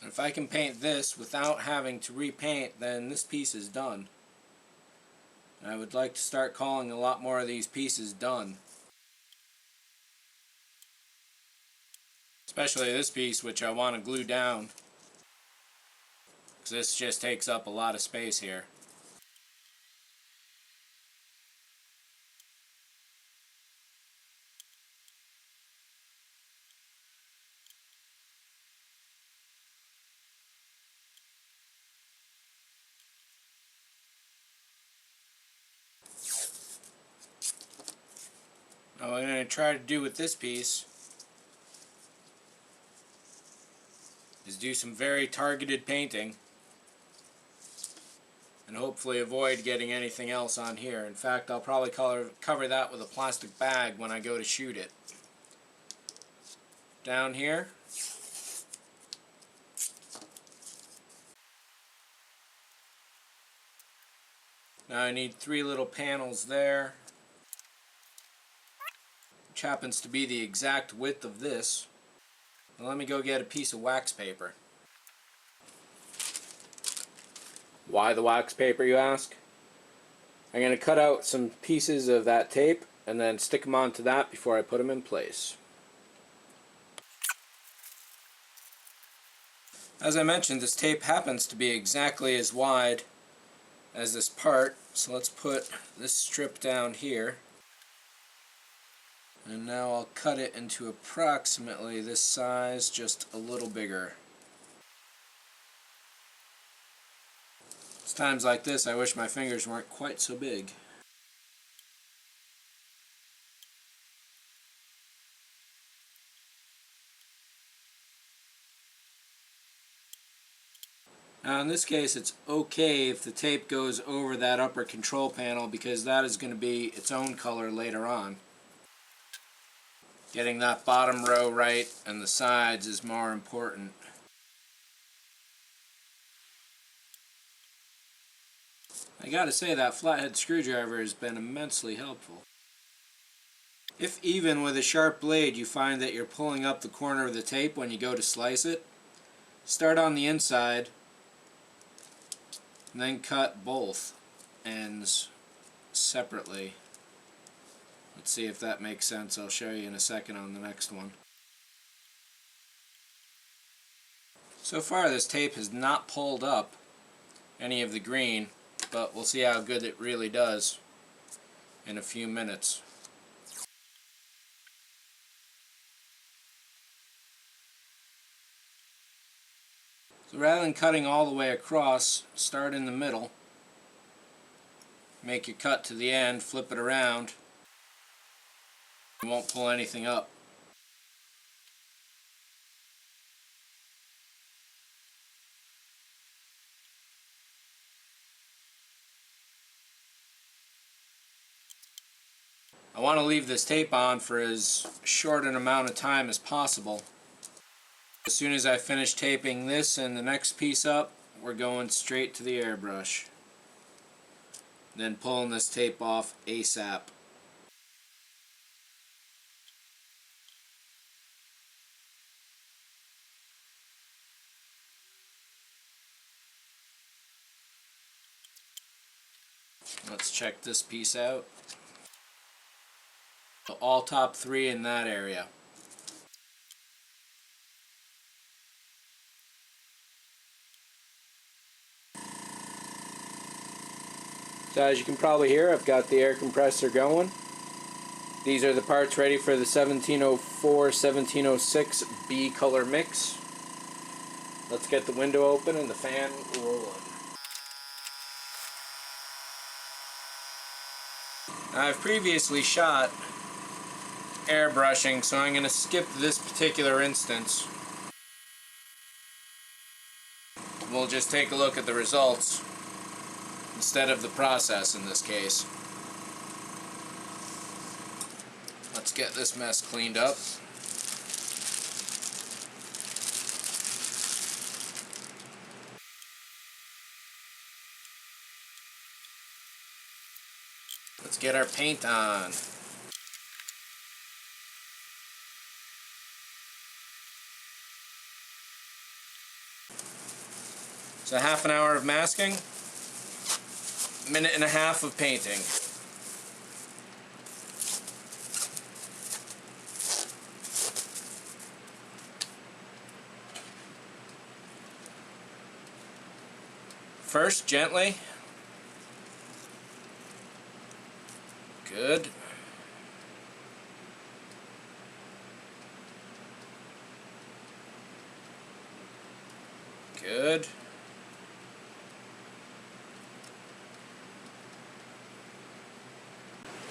And if I can paint this without having to repaint, then this piece is done. And I would like to start calling a lot more of these pieces done. Especially this piece, which I want to glue down, because this just takes up a lot of space here. Now what I'm going to try to do with this piece is do some very targeted painting and hopefully avoid getting anything else on here. In fact, I'll probably cover that with a plastic bag when I go to shoot it. Down here, now I need 3 little panels there, which happens to be the exact width of this. Now let me go get a piece of wax paper. Why the wax paper, you ask? I'm going to cut out some pieces of that tape and then stick them onto that before I put them in place. As I mentioned, this tape happens to be exactly as wide as this part, so let's put this strip down here. And now I'll cut it into approximately this size, just a little bigger. It's times like this I wish my fingers weren't quite so big. Now in this case it's okay if the tape goes over that upper control panel, because that is going to be its own color later on. Getting that bottom row right and the sides is more important. I gotta say, that flathead screwdriver has been immensely helpful. If even with a sharp blade you find that you're pulling up the corner of the tape when you go to slice it, start on the inside and then cut both ends separately. Let's see if that makes sense. I'll show you in a second on the next one. So far this tape has not pulled up any of the green, but we'll see how good it really does in a few minutes. So rather than cutting all the way across, start in the middle, make your cut to the end, flip it around. You won't pull anything up. I want to leave this tape on for as short an amount of time as possible. As soon as I finish taping this and the next piece up, we're going straight to the airbrush. Then pulling this tape off ASAP. Let's check this piece out. So all top 3 in that area. So as you can probably hear, I've got the air compressor going. These are the parts ready for the 1704-1706 B color mix. Let's get the window open and the fan rolling. Now, I've previously shot airbrushing, so I'm going to skip this particular instance. We'll just take a look at the results instead of the process in this case. Let's get this mess cleaned up. Let's get our paint on. So half an hour of masking, minute and a half of painting. First, gently. Good. Good.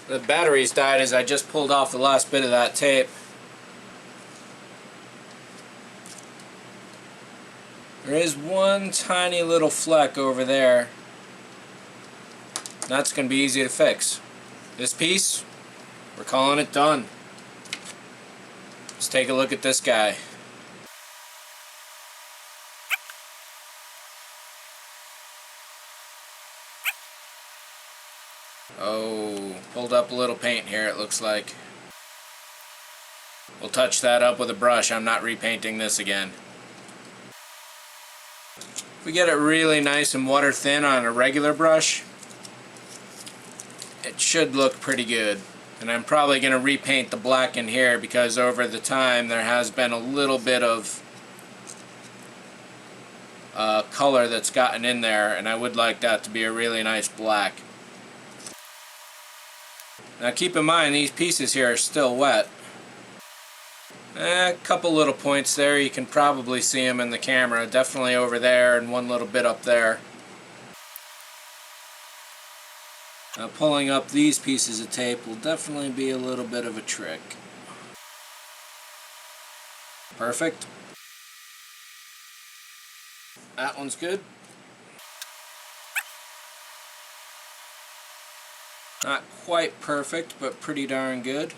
The batteries died as I just pulled off the last bit of that tape. There is one tiny little fleck over there. That's going to be easy to fix. This piece, we're calling it done. Let's take a look at this guy. Oh, pulled up a little paint here, it looks like. We'll touch that up with a brush. I'm not repainting this again. If we get it really nice and water thin on a regular brush, it should look pretty good. And I'm probably going to repaint the black in here because over the time there has been a little bit of color that's gotten in there, and I would like that to be a really nice black. Now keep in mind these pieces here are still wet. A couple little points there, you can probably see them in the camera, definitely over there and one little bit up there. Now pulling up these pieces of tape will definitely be a little bit of a trick. Perfect. That one's good. Not quite perfect, but pretty darn good.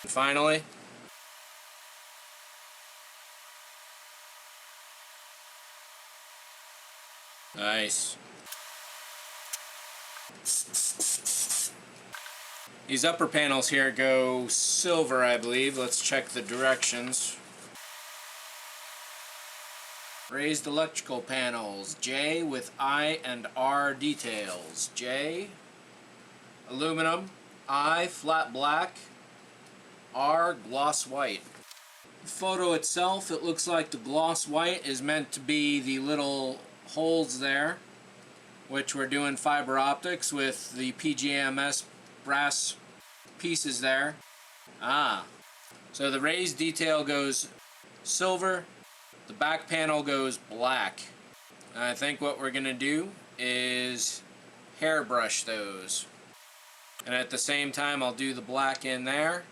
And finally, nice. These upper panels here go silver, I believe. Let's check the directions. Raised electrical panels, J with I and R details. J, aluminum, I, flat black, R, gloss white. The photo itself, it looks like the gloss white is meant to be the little holes there, which we're doing fiber optics with the PGMS brass pieces there. So the raised detail goes silver, the back panel goes black. And I think what we're going to do is hairbrush those. And at the same time I'll do the black in there,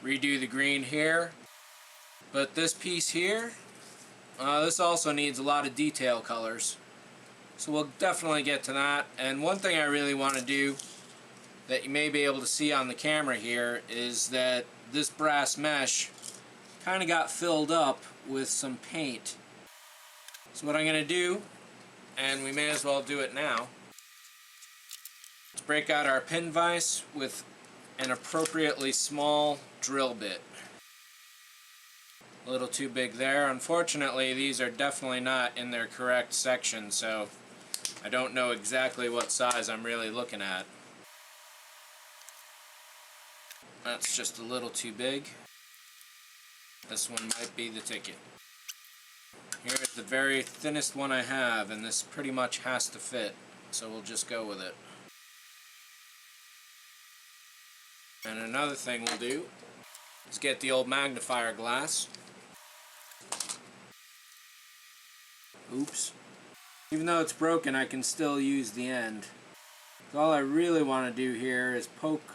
redo the green here. But this piece here, this also needs a lot of detail colors. So we'll definitely get to that. And one thing I really want to do that you may be able to see on the camera here is that this brass mesh kind of got filled up with some paint. So what I'm going to do, and we may as well do it now, let's break out our pin vise with an appropriately small drill bit. A little too big there. Unfortunately, these are definitely not in their correct section, so I don't know exactly what size I'm really looking at. That's just a little too big. This one might be the ticket. Here's the very thinnest one I have, and this pretty much has to fit, so we'll just go with it. And another thing we'll do is get the old magnifier glass. Oops. Even though it's broken, I can still use the end. So all I really want to do here is poke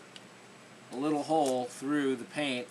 a little hole through the paint